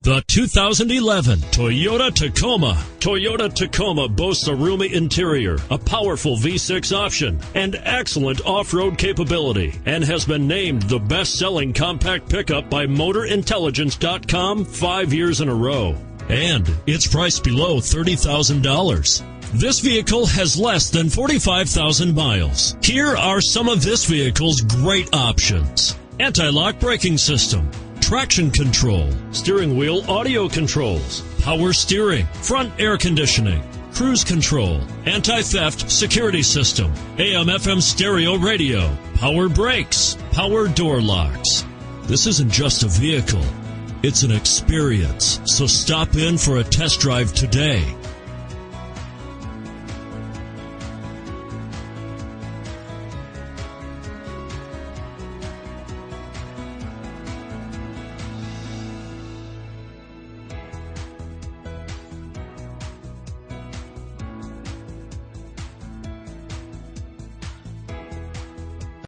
The 2011 Toyota Tacoma. Toyota Tacoma boasts a roomy interior, a powerful V6 option, and excellent off-road capability, and has been named the best-selling compact pickup by MotorIntelligence.com 5 years in a row. And it's priced below $30,000. This vehicle has less than 45,000 miles. Here are some of this vehicle's great options: anti-lock braking system, traction control, steering wheel audio controls, power steering, front air conditioning, cruise control, anti-theft security system, AM/FM stereo radio, power brakes, power door locks. This isn't just a vehicle, it's an experience. So stop in for a test drive today.